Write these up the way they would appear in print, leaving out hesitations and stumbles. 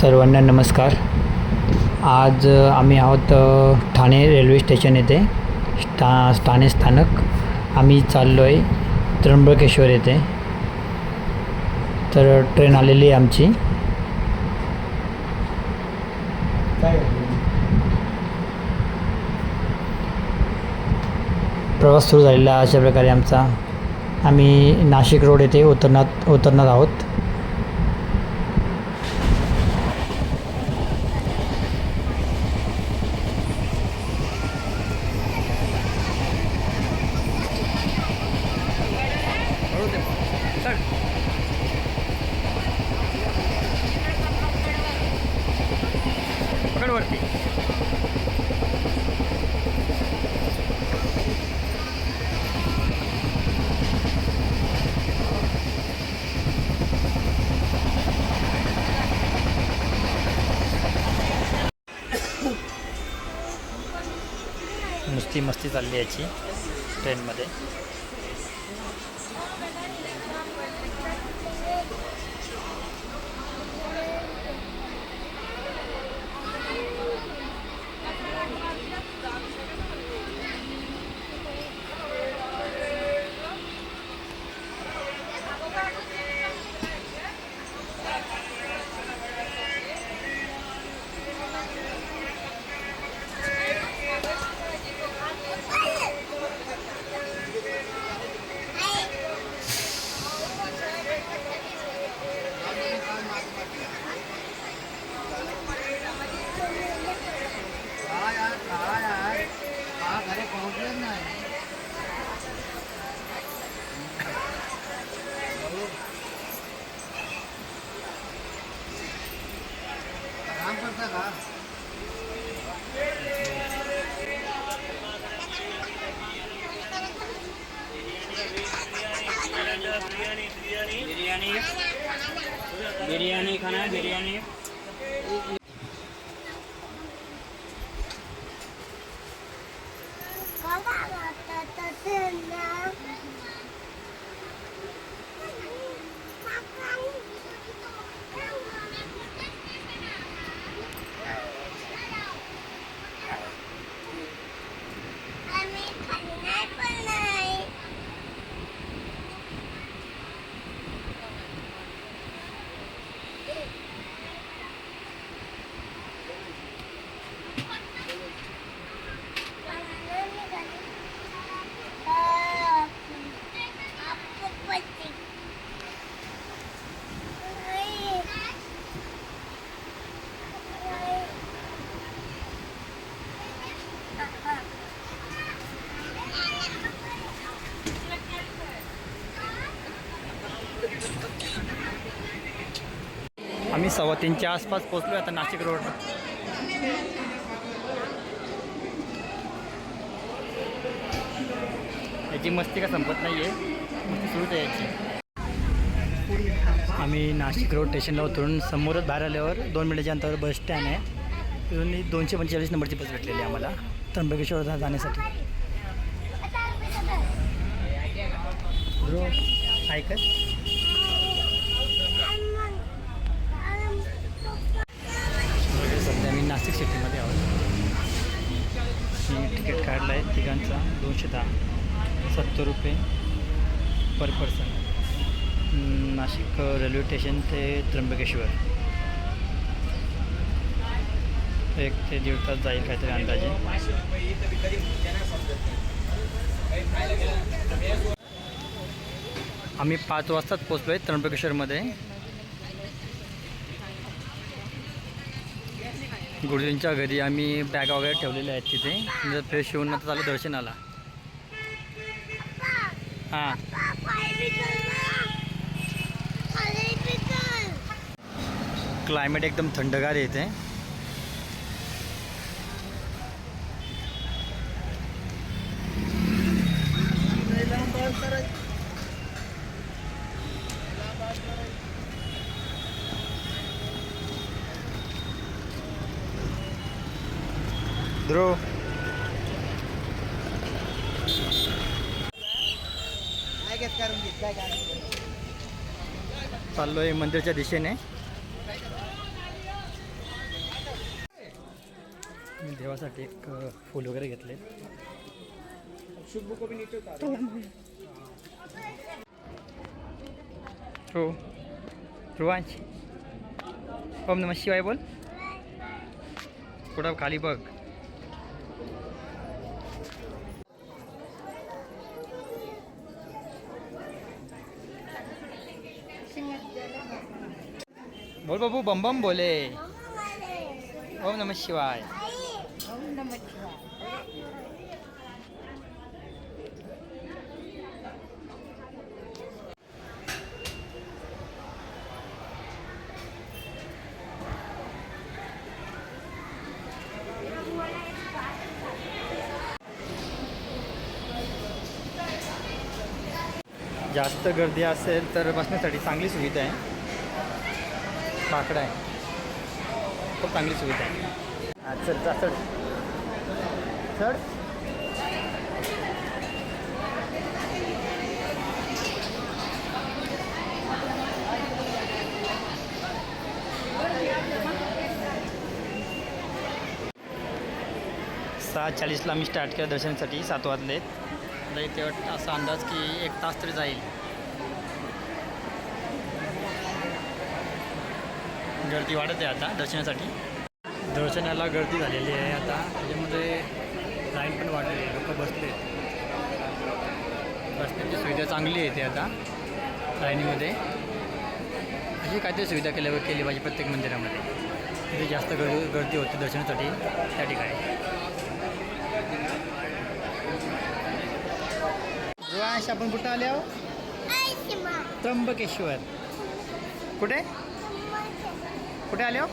सर्वांना नमस्कार. आज आम्ही आहोत ठाणे रेल्वे स्टेशन येथे ठाणे स्थानक. आम्ही चाललो आहे त्र्यंबकेश्वर येथे. तर ट्रेन आलेली आहे आमची. प्रवास सुरू झालेला अशा प्रकारे आमचा. आम्ही नाशिक रोड येथे उतरणार आहोत. पकडवरती नुसती मस्ती चालली याची ट्रेनमध्ये. बिर्याणी खाना बिर्याणी. आम्ही 3:15च्या आसपास पोचलो आता नाशिक रोड. याची मस्ती का संपत नाही आहे, मस्ती सुरूच आहे याची. आम्ही नाशिक रोड स्टेशनला उतरून समोरच बाहेर आल्यावर 2 मिनिटाच्या अंतरावर बस स्टँड आहे. तिथून 245 नंबरची बस भेटलेली आहे आम्हाला त्र्यंबकेश्वर जाण्यासाठी. ऐकत सध्या मी नाशिक सिटीमध्ये आहोत. मी तिकीट काढलं आहे तिघांचा 210, 70 रुपये पर पर्सन. नाशिक रेल्वे स्टेशन ते त्र्यंबकेश्वर 1 ते 1.5 तास जाईल काहीतरी अंदाजे. आम्ही 5 वाजताच पोचलो आहे त्र्यंबकेश्वरमध्ये. गुरुजींच्या घरी आम्ही बॅग वगैरे ठेवलेल्या आहेत तिथे. म्हणजे फ्रेश होऊन आता चालू दर्शनाला. हां क्लायमेट एकदम थंडगार आहे इथे. ध्रुव चाललो आहे मंदिरच्या दिशेने. मी देवासाठी एक फूल वगैरे घेतले. हो ध्रुवांश ओम नमः शिवाय बोल. पुढं खाली बघ. बोल बाबू बम बम बोले. ओम नमः शिवाय. जास्त गर्दी असेल तर बसण्यासाठी चांगली सुविधा आहे. बाकडा आहे, खूप चांगली सुविधा आहे. चल जा चढ चढ. सहा 40ला मी स्टार्ट केलं दर्शनासाठी. 7 वाजलेत. आता इथे असा अंदाज की 1 तास तरी जाईल. गर्दी वाढत आहे आता दर्शनासाठी. दर्शनाला गर्दी झालेली आहे आता. त्याच्यामध्ये लाईन पण वाढलेली आहे. लोक बसले. बसण्याची सुविधा चांगली आहे ते आता लाईनीमध्ये. अशी काहीतरी सुविधा केली पाहिजे प्रत्येक मंदिरामध्ये. तिथे जास्त गर्दी होती दर्शनासाठी त्या ठिकाणी. ध्रुवांश आपण कुठं आले आहो? त्र्यंबकेश्वर. कुठे कुठे आले हो?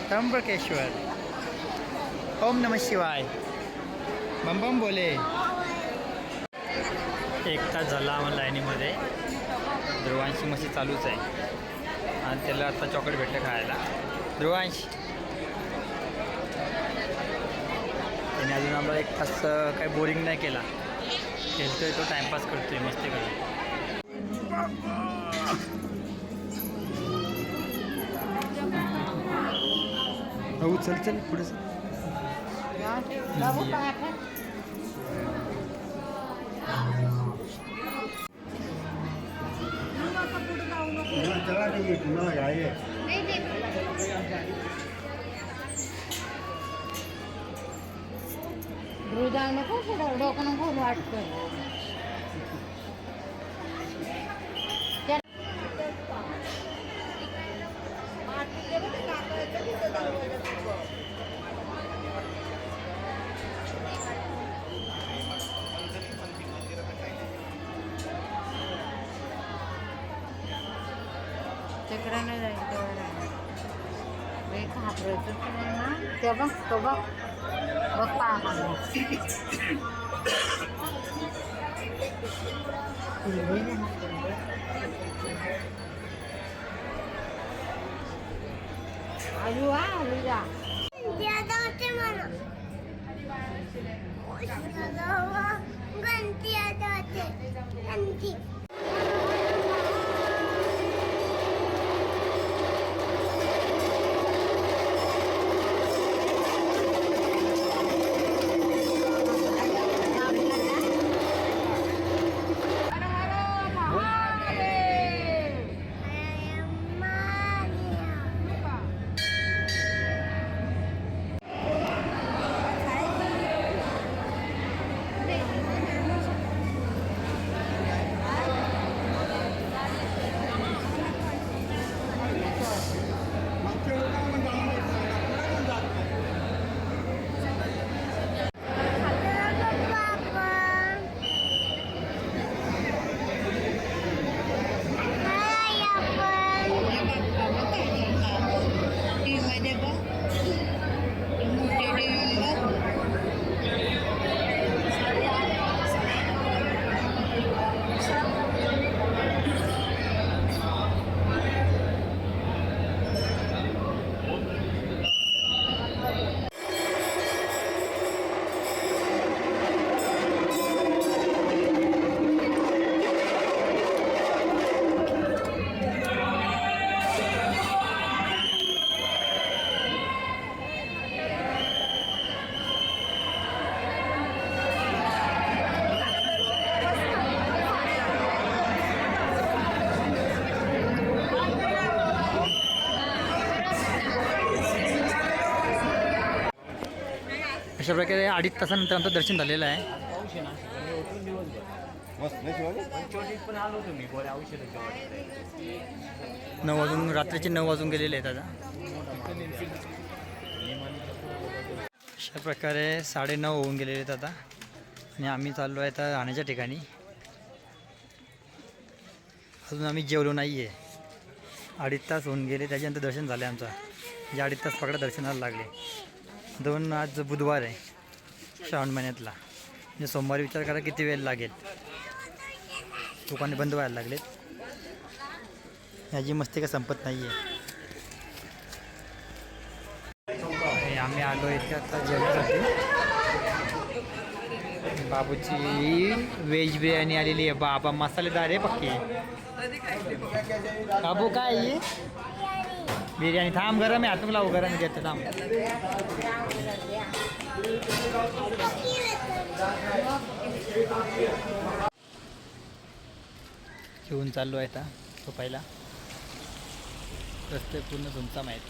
त्र्यंबकेश्वर. ओम नमः शिवाय. बम बम बोले. 1 तास झाला आम्हाला लाईनीमध्ये. ध्रुवांशी मस्ती चालूच आहे आणि त्याला आता चॉकलेट भेटलं खायला. ध्रुवांश त्याने अजून आम्हाला 1 तास काही बोरिंग नाही केला. खेळतोय तो, टाईमपास करतोय मस्ती करतो. हो चल चल पुढे चल. नको पुढं डोकं नको वाटतं. चक्रानं जायचं घाबरायचं ना. ते बघ तो बघ बघ पहा. आलू आलू जा गणती. अशा प्रकारे 2.5 तासानंतर आमचं दर्शन झालेलं आहे. मस्त नाही शिवाजी? 9 वाजून रात्रीचे 9 वाजून गेलेले आहेत आता. अशा प्रकारे 9:30 होऊन गेलेले आहेत आता आणि आम्ही चाललो आहे आता राहण्याच्या ठिकाणी. अजून आम्ही जेवलो नाही आहे. 2.5 तास होऊन गेले त्याच्यानंतर दर्शन झालं आहे आमचं. म्हणजे 2.5 तास पकडा दर्शनाला लागले. 2 आज बुधवार आहे श्रावण महिन्यातला. म्हणजे सोमवारी विचार करा किती वेळ लागेल. दुकाने बंद व्हायला लागलेत. याची मस्ती का संपत नाही आहे. आम्ही आलो इथे आता जेवणासाठी. बाबूची व्हेज बिर्याणी आलेली आहे. बाबा मसालेदार आहे पक्की. बाबू काय आहे बिर्याणी? थांब गरम आहे. हातून लावू गरम घेतो थांब. घेऊन चाललो आहे आता झोपायला. रस्ते पूर्ण सुनसाम आहेत.